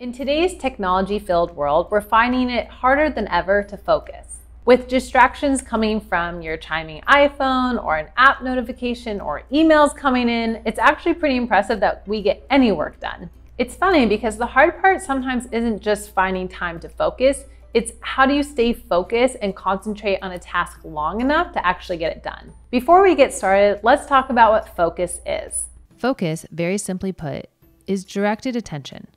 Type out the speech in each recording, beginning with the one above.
In today's technology-filled world, we're finding it harder than ever to focus. With distractions coming from your chiming iPhone or an app notification or emails coming in, it's actually pretty impressive that we get any work done. It's funny because the hard part sometimes isn't just finding time to focus, it's how do you stay focused and concentrate on a task long enough to actually get it done. Before we get started, let's talk about what focus is. Focus, very simply put, is directed attention.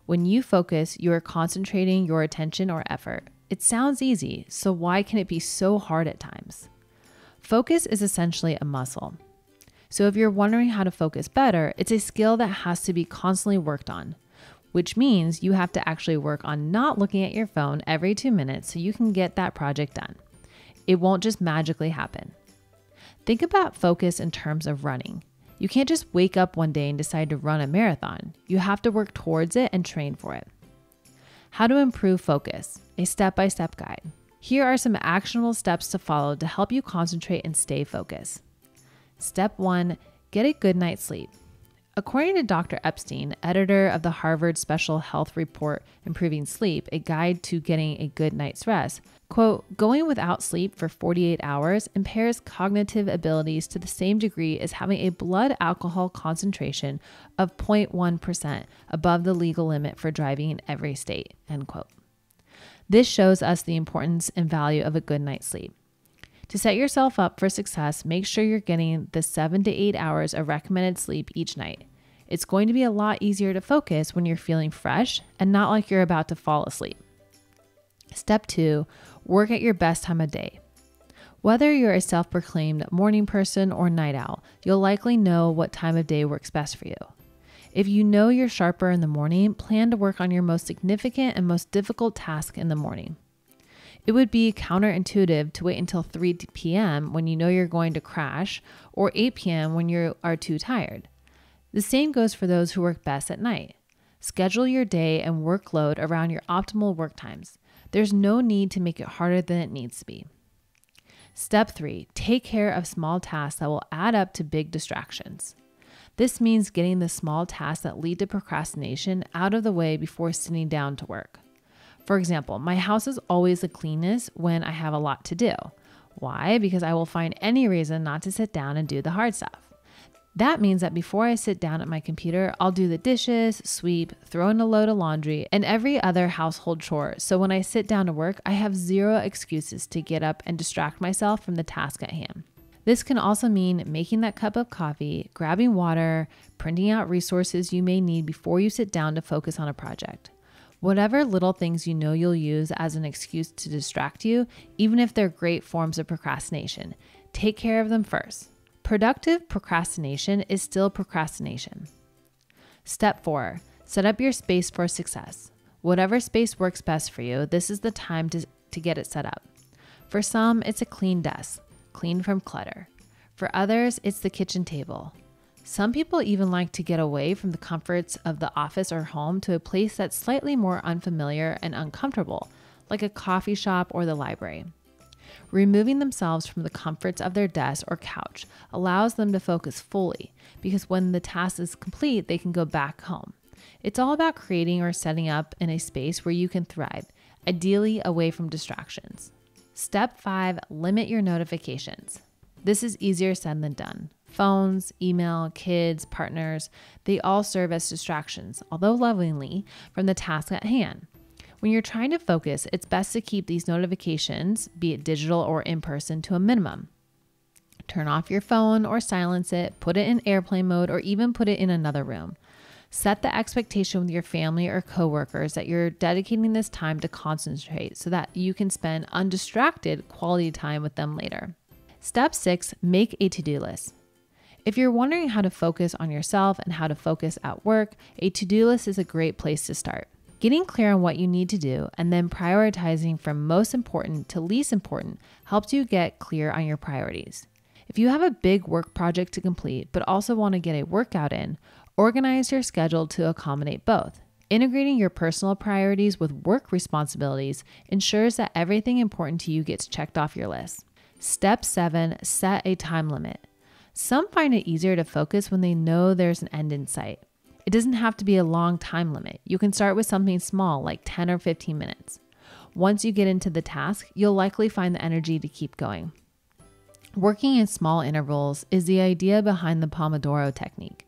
When you focus, you are concentrating your attention or effort. It sounds easy, so why can it be so hard at times? Focus is essentially a muscle. So if you're wondering how to focus better, it's a skill that has to be constantly worked on, which means you have to actually work on not looking at your phone every 2 minutes so you can get that project done. It won't just magically happen. Think about focus in terms of running. You can't just wake up one day and decide to run a marathon. You have to work towards it and train for it. How to improve focus, a step-by-step guide. Here are some actionable steps to follow to help you concentrate and stay focused. Step 1, get a good night's sleep. According to Dr. Epstein, editor of the Harvard Special Health Report, Improving Sleep, a guide to getting a good night's rest, quote, going without sleep for 48 hours impairs cognitive abilities to the same degree as having a blood alcohol concentration of 0.1% above the legal limit for driving in every state, end quote. This shows us the importance and value of a good night's sleep. To set yourself up for success, make sure you're getting the 7 to 8 hours of recommended sleep each night. It's going to be a lot easier to focus when you're feeling fresh and not like you're about to fall asleep. Step 2, work at your best time of day. Whether you're a self-proclaimed morning person or night owl, you'll likely know what time of day works best for you. If you know you're sharper in the morning, plan to work on your most significant and most difficult task in the morning. It would be counterintuitive to wait until 3 p.m. when you know you're going to crash or 8 p.m. when you are too tired. The same goes for those who work best at night. Schedule your day and workload around your optimal work times. There's no need to make it harder than it needs to be. Step 3, take care of small tasks that will add up to big distractions. This means getting the small tasks that lead to procrastination out of the way before sitting down to work. For example, my house is always the cleanest when I have a lot to do. Why? Because I will find any reason not to sit down and do the hard stuff. That means that before I sit down at my computer, I'll do the dishes, sweep, throw in a load of laundry, and every other household chore. So when I sit down to work, I have zero excuses to get up and distract myself from the task at hand. This can also mean making that cup of coffee, grabbing water, printing out resources you may need before you sit down to focus on a project. Whatever little things you know you'll use as an excuse to distract you, even if they're great forms of procrastination, take care of them first. Productive procrastination is still procrastination. Step 4, set up your space for success. Whatever space works best for you, this is the time to get it set up. For some, it's a clean desk, clean from clutter. For others, it's the kitchen table. Some people even like to get away from the comforts of the office or home to a place that's slightly more unfamiliar and uncomfortable, like a coffee shop or the library. Removing themselves from the comforts of their desk or couch allows them to focus fully, because when the task is complete, they can go back home. It's all about creating or setting up in a space where you can thrive, ideally away from distractions. Step 5, limit your notifications. This is easier said than done. Phones, email, kids, partners, they all serve as distractions, although lovingly, from the task at hand. When you're trying to focus, it's best to keep these notifications, be it digital or in person, to a minimum. Turn off your phone or silence it, put it in airplane mode, or even put it in another room. Set the expectation with your family or coworkers that you're dedicating this time to concentrate so that you can spend undistracted quality time with them later. Step 6, make a to-do list. If you're wondering how to focus on yourself and how to focus at work, a to-do list is a great place to start. Getting clear on what you need to do and then prioritizing from most important to least important helps you get clear on your priorities. If you have a big work project to complete but also want to get a workout in, organize your schedule to accommodate both. Integrating your personal priorities with work responsibilities ensures that everything important to you gets checked off your list. Step 7, set a time limit. Some find it easier to focus when they know there's an end in sight. It doesn't have to be a long time limit. You can start with something small like 10 or 15 minutes. Once you get into the task, you'll likely find the energy to keep going. Working in small intervals is the idea behind the Pomodoro technique.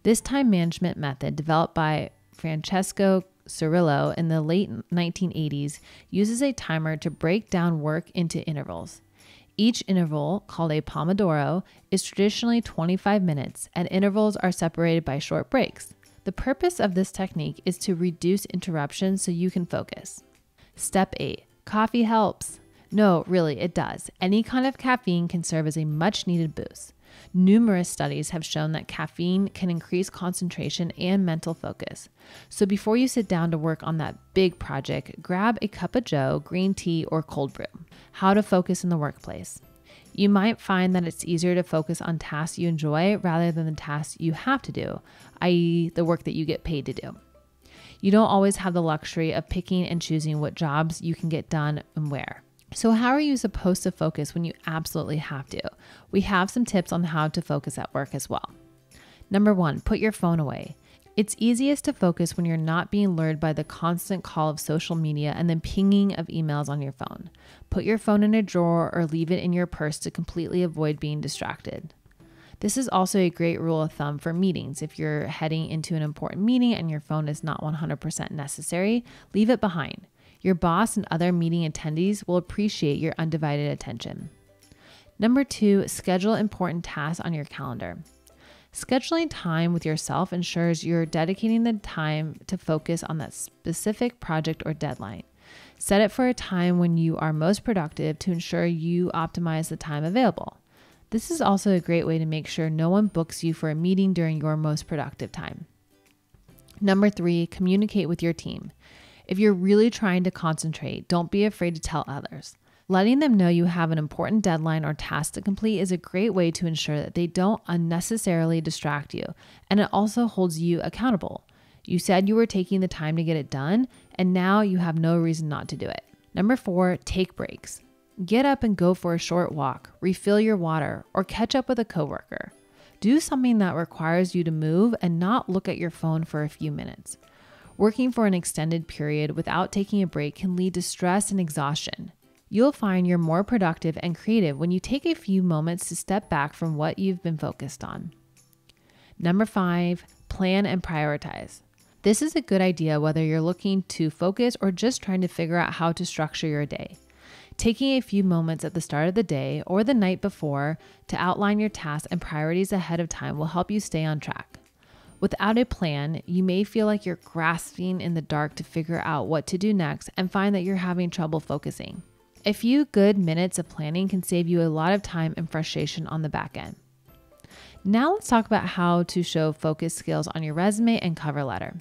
This time management method, developed by Francesco Cirillo in the late 1980s, uses a timer to break down work into intervals. Each interval, called a Pomodoro, is traditionally 25 minutes, and intervals are separated by short breaks. The purpose of this technique is to reduce interruptions so you can focus. Step 8. Coffee helps. No, really, it does. Any kind of caffeine can serve as a much-needed boost. Numerous studies have shown that caffeine can increase concentration and mental focus. So before you sit down to work on that big project, grab a cup of joe, green tea, or cold brew. How to focus in the workplace. You might find that it's easier to focus on tasks you enjoy rather than the tasks you have to do, i.e. the work that you get paid to do. You don't always have the luxury of picking and choosing what jobs you can get done and where. So how are you supposed to focus when you absolutely have to? We have some tips on how to focus at work as well. Number 1, put your phone away. It's easiest to focus when you're not being lured by the constant call of social media and the pinging of emails on your phone. Put your phone in a drawer or leave it in your purse to completely avoid being distracted. This is also a great rule of thumb for meetings. If you're heading into an important meeting and your phone is not 100% necessary, leave it behind. Your boss and other meeting attendees will appreciate your undivided attention. Number 2, schedule important tasks on your calendar. Scheduling time with yourself ensures you're dedicating the time to focus on that specific project or deadline. Set it for a time when you are most productive to ensure you optimize the time available. This is also a great way to make sure no one books you for a meeting during your most productive time. Number 3, communicate with your team. If you're really trying to concentrate, don't be afraid to tell others. Letting them know you have an important deadline or task to complete is a great way to ensure that they don't unnecessarily distract you, and it also holds you accountable. You said you were taking the time to get it done, and now you have no reason not to do it. Number 4, take breaks. Get up and go for a short walk, refill your water, or catch up with a coworker. Do something that requires you to move and not look at your phone for a few minutes. Working for an extended period without taking a break can lead to stress and exhaustion. You'll find you're more productive and creative when you take a few moments to step back from what you've been focused on. Number 5, plan and prioritize. This is a good idea whether you're looking to focus or just trying to figure out how to structure your day. Taking a few moments at the start of the day or the night before to outline your tasks and priorities ahead of time will help you stay on track. Without a plan, you may feel like you're grasping in the dark to figure out what to do next and find that you're having trouble focusing. A few good minutes of planning can save you a lot of time and frustration on the back end. Now let's talk about how to show focus skills on your resume and cover letter.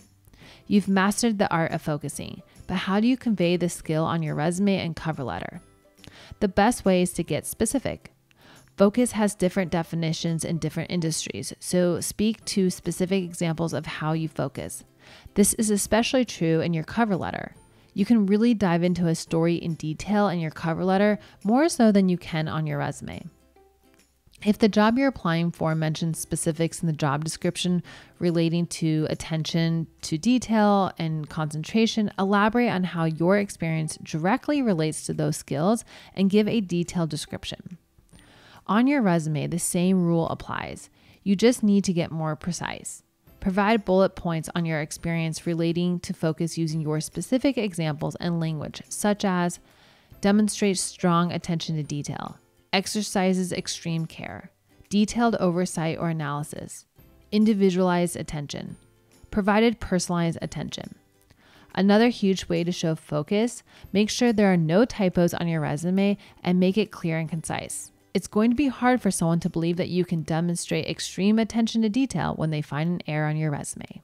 You've mastered the art of focusing, but how do you convey this skill on your resume and cover letter? The best way is to get specific. Focus has different definitions in different industries, so speak to specific examples of how you focus. This is especially true in your cover letter. You can really dive into a story in detail in your cover letter, more so than you can on your resume. If the job you're applying for mentions specifics in the job description relating to attention to detail and concentration, elaborate on how your experience directly relates to those skills and give a detailed description. On your resume, the same rule applies. You just need to get more precise. Provide bullet points on your experience relating to focus using your specific examples and language, such as demonstrate strong attention to detail, exercises extreme care, detailed oversight or analysis, individualized attention, provided personalized attention. Another huge way to show focus, make sure there are no typos on your resume and make it clear and concise. It's going to be hard for someone to believe that you can demonstrate extreme attention to detail when they find an error on your resume.